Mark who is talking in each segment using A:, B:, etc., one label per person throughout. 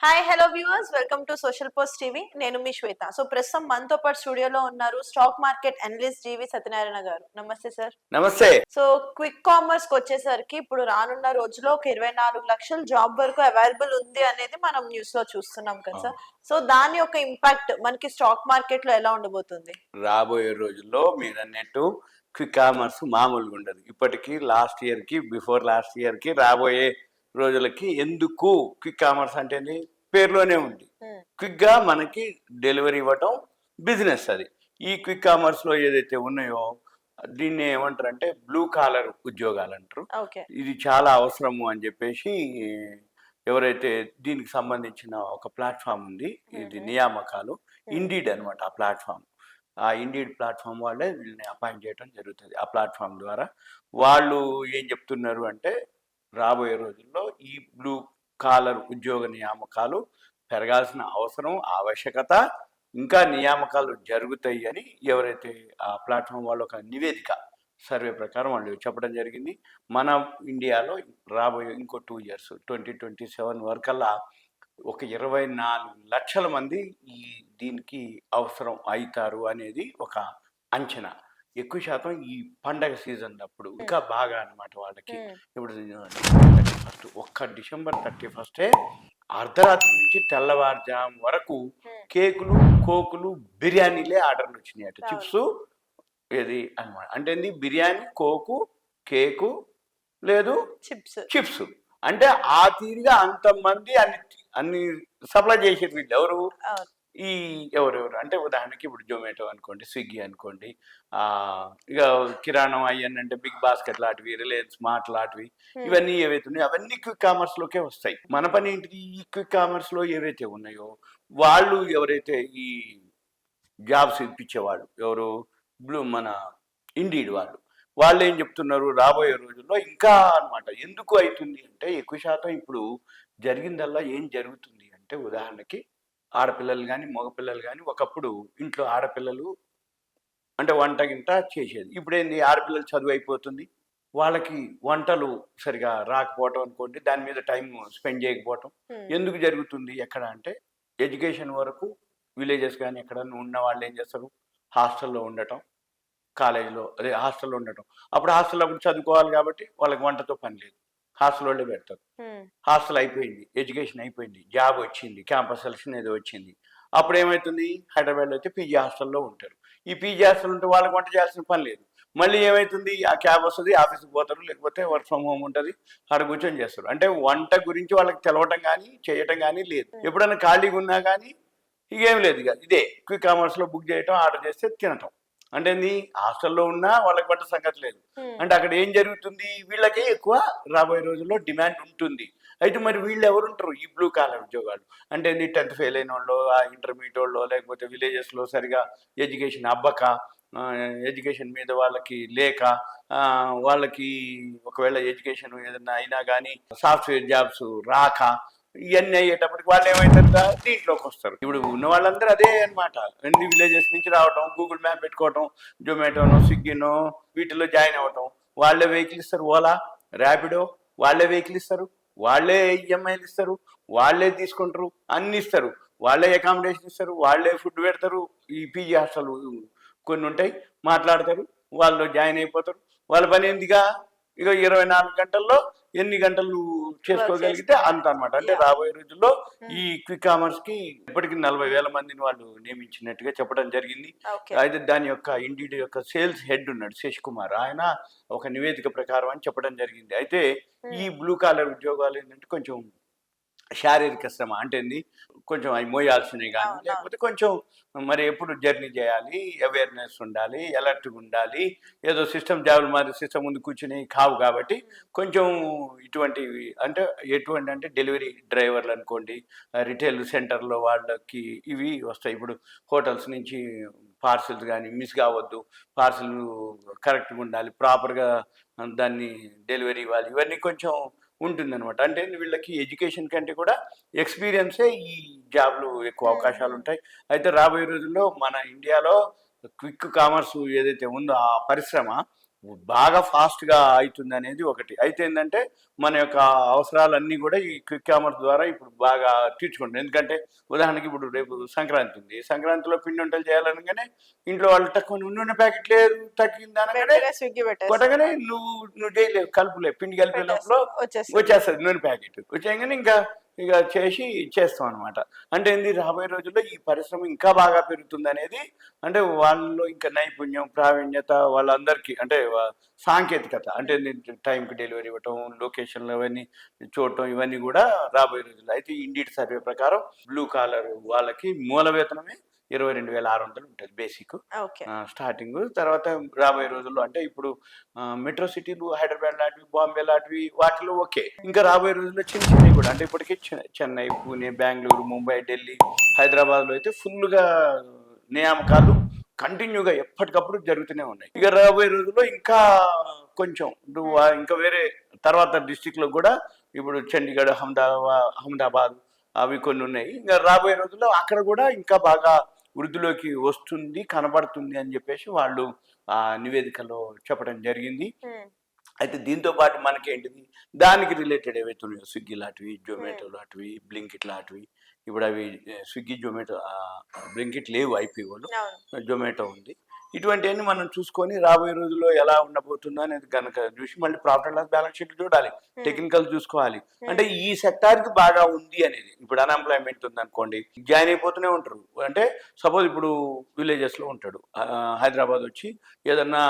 A: Hi hello viewers, welcome to social post TV. నేను మీ శ్వేత. So ప్రస్తుతం మనతో పాటు స్టూడియోలో ఉన్నారు స్టాక్ మార్కెట్ అనలిస్ట్ జీవి సత్యనారాయణ గారు. నమస్తే సార్.
B: నమస్తే.
A: సో క్విక్ కామర్స్ కి వచ్చేసరికి ఇప్పుడు రానున్న రోజుల్లో ఒక 24 లక్షల జాబ్ వరకు అవైలబుల్ ఉంది అనేది మనం న్యూస్ లో చూస్తున్నాం కదా సార్. సో దాని యొక్క ఇంపాక్ట్ మనకి స్టాక్ మార్కెట్ లో ఎలా ఉండబోతుంది?
B: రాబోయే రోజుల్లో మీరు అన్నట్టు క్విక్ కామర్స్ మామూలుగా ఉండదు. ఇప్పటికీ బిఫోర్ లాస్ట్ ఇయర్ కి రాబోయే రోజులకి ఎందుకు క్విక్ కామర్స్ అంటే పేరులోనే ఉంది. క్విక్ గా మనకి డెలివరీ ఇవ్వటం బిజినెస్. అది ఈ క్విక్ కామర్స్ లో ఏదైతే ఉన్నాయో దీన్ని ఏమంటారు అంటే బ్లూ కాలర్ ఉద్యోగాలు అంటారు. ఇది చాలా అవసరము అని చెప్పేసి ఎవరైతే దీనికి సంబంధించిన ఒక ప్లాట్ఫామ్ ఉంది, ఇది నియామకాలు ఇండీడ్ అనమాట. ఆ ఇండీడ్ ప్లాట్ఫామ్ వాళ్ళే వీళ్ళని అపాయింట్ చేయడం జరుగుతుంది. ఆ ప్లాట్ఫామ్ ద్వారా వాళ్ళు ఏం చెప్తున్నారు అంటే రాబోయే రోజుల్లో ఈ బ్లూ కాలర్ ఉద్యోగ నియామకాలు పెరగాల్సిన అవసరం, ఆవశ్యకత, ఇంకా నియామకాలు జరుగుతాయి అని ఎవరైతే ఆ ప్లాట్ఫామ్ వాళ్ళు ఒక నివేదిక సర్వే ప్రకారం వాళ్ళు చెప్పడం జరిగింది. మన ఇండియాలో రాబోయే ఇంకో 2 years 2027 వరకల్లా ఒక 24 లక్షల మంది దీనికి అవసరం అవుతారు అనేది ఒక అంచనా. ఎక్కువ శాతం ఈ పండగ సీజన్ అప్పుడు ఇంకా బాగా అనమాట వాళ్ళకి. ఇప్పుడు డిసెంబర్ 31 అర్ధరాత్రి నుంచి తెల్లవారుజాము వరకు కేకులు, కోకులు, బిర్యానీలే ఆర్డర్లు వచ్చినాయి అట. చిప్స్ ఏది అనమాట అంటే బిర్యానీ, కోకు, కేకు లేదు చిప్స్ అంటే ఆ తీరుగా అంతమంది అన్ని సప్లై చేసేది వీళ్ళు ఎవరు ఎవరెవరు అంటే ఉదాహరణకి ఇప్పుడు జొమాటో అనుకోండి, స్విగ్గీ అనుకోండి, ఇక కిరాణం అయ్యని అంటే బిగ్ బాస్కెట్ లాంటివి, రిలయన్స్ స్మార్ట్ లాంటివి, ఇవన్నీ ఏవైతే ఉన్నాయో అవన్నీ క్విక్ కామర్స్ లోకే వస్తాయి. మన పని ఏంటిది? ఈ క్విక్ కామర్స్ లో ఏవైతే ఉన్నాయో వాళ్ళు ఎవరైతే ఈ జాబ్స్ ఇప్పించేవాళ్ళు ఎవరు మన ఇండీడ్ వాళ్ళు ఏం చెప్తున్నారు, రాబోయే రోజుల్లో ఇంకా అనమాట. ఎందుకు అవుతుంది అంటే ఎక్కువ శాతం ఇప్పుడు జరిగిందల్లా ఏం జరుగుతుంది అంటే ఉదాహరణకి ఆడపిల్లలు కానీ మగపిల్లలు కానీ ఒకప్పుడు ఇంట్లో ఆడపిల్లలు అంటే వంట గింట చేసేది. ఇప్పుడు ఏంది, ఆడపిల్లలు చదువు అయిపోతుంది, వాళ్ళకి వంటలు సరిగా రాకపోవటం అనుకోండి, దాని మీద టైం స్పెండ్ చేయకపోవటం ఎందుకు జరుగుతుంది ఎక్కడ అంటే ఎడ్యుకేషన్ వరకు విలేజెస్ కానీ ఎక్కడన్నా ఉన్న వాళ్ళు ఏం చేస్తారు, హాస్టల్లో ఉండటం, కాలేజీలో హాస్టల్లో ఉండటం. అప్పుడు చదువుకోవాలి కాబట్టి వాళ్ళకి వంటతో పని లేదు, హాస్టల్ వాళ్ళే పెడతారు. హాస్టల్ అయిపోయింది, ఎడ్యుకేషన్ అయిపోయింది, జాబ్ వచ్చింది, క్యాంపస్ సెలక్షన్ ఏదో వచ్చింది, అప్పుడు ఏమవుతుంది, హైదరాబాద్లో అయితే పీజీ హాస్టల్లో ఉంటారు. ఈ పీజీ హాస్టల్ ఉంటే వాళ్ళకి వంట చేయాల్సిన పని లేదు. మళ్ళీ ఏమవుతుంది, ఆ క్యాబ్ వస్తుంది, ఆఫీస్కి పోతారు, లేకపోతే వర్క్ ఫ్రమ్ హోమ్ ఉంటుంది, అక్కడ కూర్చొని చేస్తారు. అంటే వంట గురించి వాళ్ళకి తెలవటం కానీ చేయటం కానీ లేదు. ఎప్పుడైనా ఖాళీగా ఉన్నా కానీ ఇకేం లేదు, ఇక ఇదే క్విక్ కామర్స్లో బుక్ చేయటం, ఆర్డర్ చేస్తే తినటం. అంటే హాస్టల్లో ఉన్నా వాళ్ళకి పట్ట సంగతి లేదు. అంటే అక్కడ ఏం జరుగుతుంది, వీళ్ళకే ఎక్కువ రాబోయే రోజుల్లో డిమాండ్ ఉంటుంది. అయితే మరి వీళ్ళు ఎవరుంటారు, ఈ బ్లూ కాలర్ ఉద్యోగాలు అంటే 10th ఫెయిల్ అయిన వాళ్ళు, ఆ ఇంటర్మీడియట్ వాళ్ళు, లేకపోతే విలేజెస్లో సరిగా ఎడ్యుకేషన్ అబ్బక, ఎడ్యుకేషన్ మీద వాళ్ళకి లేక, వాళ్ళకి ఒకవేళ ఎడ్యుకేషన్ ఏదైనా అయినా కానీ సాఫ్ట్వేర్ జాబ్స్ రాక, ఇవన్నీ అయ్యేటప్పటికి వాళ్ళు ఏమవుతారు, దీంట్లోకి వస్తారు. ఇప్పుడు ఉన్న వాళ్ళందరూ అదే అనమాట. అన్ని విలేజెస్ నుంచి రావటం, గూగుల్ మ్యాప్ పెట్టుకోవటం, జొమాటోనో స్విగ్గీనో వీటిలో జాయిన్ అవ్వటం. వాళ్ళే వెహికల్ ఇస్తారు, ఓలా ర్యాపిడో వాళ్ళే వెహికల్ ఇస్తారు, వాళ్ళే ఈఎంఐలు ఇస్తారు, వాళ్ళే తీసుకుంటారు, అన్ని ఇస్తారు, వాళ్ళే అకామిడేషన్ ఇస్తారు, వాళ్ళే ఫుడ్ పెడతారు. ఈ పీజీ హాస్టల్ కొన్ని ఉంటాయి, మాట్లాడతారు, వాళ్ళు జాయిన్ అయిపోతారు. వాళ్ళ పని ఏందిగా ఇక 24 గంటల్లో ఎన్ని గంటలు చేసుకోగలిగితే అంత అనమాట. అంటే రాబోయే రోజుల్లో ఈ క్విక్ కామర్స్ కి ఇప్పటికి 40,000 మందిని వాళ్ళు నియమించినట్టుగా చెప్పడం జరిగింది. అయితే దాని యొక్క ఇండీడ్ యొక్క సేల్స్ హెడ్ ఉన్నాడు శశి కుమార్, ఆయన ఒక నివేదిక ప్రకారం అని చెప్పడం జరిగింది. అయితే ఈ బ్లూ కాలర్ ఉద్యోగాలు ఏంటంటే కొంచెం శారీరక శ్రమ అంటే కొంచెం అవి మోయాల్సినవి కానీ, లేకపోతే కొంచెం మరి ఎప్పుడు జర్నీ చేయాలి, అవేర్నెస్ ఉండాలి, అలర్ట్గా ఉండాలి, ఏదో సిస్టమ్ జాబులు మరి సిస్టమ్ ముందు కూర్చుని కావు కాబట్టి కొంచెం ఇటువంటివి అంటే డెలివరీ డ్రైవర్లు అనుకోండి, రిటైల్ సెంటర్లో వాళ్ళకి ఇవి వస్తాయి. ఇప్పుడు హోటల్స్ నుంచి పార్సిల్స్ కానీ మిస్ కావద్దు, పార్సిల్ కరెక్ట్గా ఉండాలి, ప్రాపర్గా దాన్ని డెలివరీ ఇవ్వాలి, ఇవన్నీ కొంచెం ఉంటుందన్నమాట. అంటే వీళ్ళకి ఎడ్యుకేషన్ కంటే కూడా ఎక్స్పీరియన్సే ఈ జాబ్లు ఎక్కువ అవకాశాలు ఉంటాయి. అయితే రాబోయే రోజుల్లో మన ఇండియాలో క్విక్ కామర్స్ ఏదైతే ఉందో ఆ పరిశ్రమ బాగా ఫాస్ట్గా అవుతుంది అనేది ఒకటి. అయితే ఏంటంటే మన యొక్క అవసరాలన్నీ కూడా ఈ క్విక్ కామర్స్ ద్వారా ఇప్పుడు బాగా తీర్చుకుంటాం. ఎందుకంటే ఉదాహరణకి ఇప్పుడు రేపు సంక్రాంతి ఉంది, సంక్రాంతిలో పిండి వంటలు చేయాలనగానే ఇంట్లో వాళ్ళు తక్కువ నూనె ప్యాకెట్ లేదు తగ్గింది అనగానే
A: వెంటనే స్విగ్గీ పెట్టేస్తారు,
B: కొట్టగానే నువ్వు చేయలేవు, కలుపులే, పిండి కలిపే లోపల
A: వచ్చేస్తుంది.
B: వచ్చేస్తుంది నూనె ప్యాకెట్. వచ్చేయగానే ఇంకా ఇక చేసి ఇచ్చేస్తాం అనమాట. అంటే ఏంది, రాబోయే రోజుల్లో ఈ పరిశ్రమ ఇంకా బాగా పెరుగుతుంది అనేది, అంటే వాళ్ళలో ఇంకా నైపుణ్యం, ప్రావీణ్యత వాళ్ళందరికీ, అంటే సాంకేతికత, అంటే టైంకి డెలివరీ ఇవ్వటం, లొకేషన్లు అవన్నీ చూడటం, ఇవన్నీ కూడా రాబోయే రోజుల్లో. అయితే ఇండియట్ సర్వే ప్రకారం బ్లూ కాలర్ వాళ్ళకి మూల వేతనమే 22,600 ఉంటుంది బేసిక్
A: ఓకే.
B: స్టార్టింగ్. తర్వాత రాబోయే రోజుల్లో అంటే ఇప్పుడు మెట్రో సిటీలు హైదరాబాద్ లాంటివి, బాంబే లాంటివి వాటిలో ఓకే. ఇంకా రాబోయే రోజుల్లో చిన్న చిన్నవి కూడా, అంటే ఇప్పటికీ చెన్నై, పూణే, బెంగళూరు, ముంబై, ఢిల్లీ, హైదరాబాద్లో అయితే ఫుల్గా నియామకాలు కంటిన్యూగా ఎప్పటికప్పుడు జరుగుతూనే ఉన్నాయి. ఇక రాబోయే రోజుల్లో ఇంకా కొంచెం ఇంకా వేరే తర్వాత డిస్టిక్లో కూడా ఇప్పుడు చండీగఢ్, అహ్మదాబాద్ అవి కొన్ని ఉన్నాయి. ఇంకా రాబోయే రోజుల్లో అక్కడ కూడా ఇంకా బాగా వృద్ధిలోకి వస్తుంది, కనబడుతుంది అని చెప్పేసి వాళ్ళు ఆ నివేదికలో చెప్పడం జరిగింది. అయితే దీంతో పాటు మనకేంటిది, దానికి రిలేటెడ్ ఏవైతే ఉన్నాయో స్విగ్గీ లాంటివి, జొమాటో లాంటివి, బ్లింకిట్ లాంటివి, ఇప్పుడు అవి స్విగ్గీ, జొమాటో, బ్లింకిట్ లేవు, ఐపీఓలు, జొమాటో ఉంది. ఇటువంటివన్నీ మనం చూసుకొని రాబోయే రోజుల్లో ఎలా ఉండబోతుందో అనేది కనుక చూసి మళ్ళీ profit and loss balance sheet చూడాలి, టెక్నికల్ చూసుకోవాలి. అంటే ఈ సెక్టార్కి బాగా ఉంది అనేది. ఇప్పుడు అన్ఎంప్లాయ్మెంట్ ఉంది అనుకోండి, జాయిన్ అయిపోతూనే ఉంటారు. అంటే సపోజ్ ఇప్పుడు విలేజెస్లో ఉంటాడు, హైదరాబాద్ వచ్చి ఏదన్నా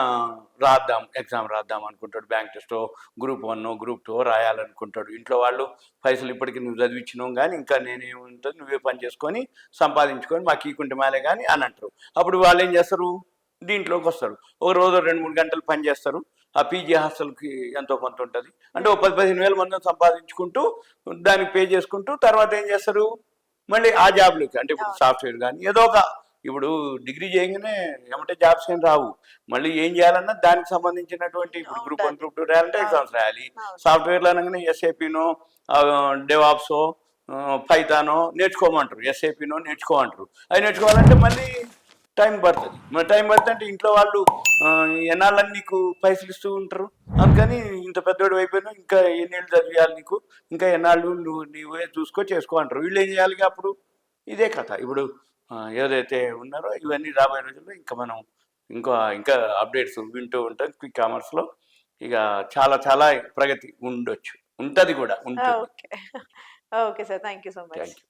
B: ఎగ్జామ్ రాద్దాం అనుకుంటాడు, బ్యాంక్ టెస్టో, గ్రూప్ 1 గ్రూప్ 2 రాయాలనుకుంటాడు. ఇంట్లో వాళ్ళు పైసలు ఇప్పటికీ నువ్వు చదివించినావు కానీ ఇంకా నేనేముంటుంది, నువ్వే పని చేసుకొని సంపాదించుకొని మాకు ఈకుంటే మాలే కానీ అని అంటారు. అప్పుడు వాళ్ళు ఏం చేస్తారు, దీంట్లోకి వస్తారు. ఒక రోజు 2-3 గంటలు పని చేస్తారు. ఆ పీజీ హాస్టల్కి ఎంతో కొంత ఉంటుంది, అంటే ఒక 10-15 వేల మందిని సంపాదించుకుంటూ దానికి పే చేసుకుంటూ తర్వాత ఏం చేస్తారు, మళ్ళీ ఆ జాబ్లోకి, అంటే ఇప్పుడు సాఫ్ట్వేర్ కానీ ఏదో ఒక, ఇప్పుడు డిగ్రీ చేయగానే ఏమంటే జాబ్స్ ఏం రావు, మళ్ళీ ఏం చేయాలన్నా దానికి సంబంధించినటువంటి, ఇప్పుడు గ్రూప్ 1 గ్రూప్ 2 రాయాలంటే ఎగ్జామ్స్ రాయాలి. సాఫ్ట్వేర్లో అనగానే ఎస్ఏపీనో, డెవాప్సో, పైథానో నేర్చుకోమంటారు, ఎస్ఏపీనో నేర్చుకోమంటారు. అవి నేర్చుకోవాలంటే మళ్ళీ టైం పడుతుంది. మరి టైం పడుతుంది అంటే ఇంట్లో వాళ్ళు ఎన్నాళ్ళని నీకు పైసలు ఇస్తూ ఉంటారు. అందుకని ఇంత పెద్దోడు అయిపోయినా ఇంకా ఎన్నేళ్ళు చదివేయాలి నీకు, ఇంకా ఎన్నాళ్ళు నువ్వే చేసుకో అంటారు. వీళ్ళు ఏం చేయాలి అప్పుడు, ఇదే కథ. ఇప్పుడు ఏదైతే ఉన్నారో ఇవన్నీ రాబోయే రోజుల్లో ఇంకా మనం ఇంకా అప్డేట్స్ వింటూ ఉంటాం. క్విక్ కామర్స్లో ఇక చాలా చాలా ప్రగతి ఉండొచ్చు, ఉంటుంది కూడా, ఉంటుంది.
A: Okay. Okay sir, thank you so much.
B: Thank you.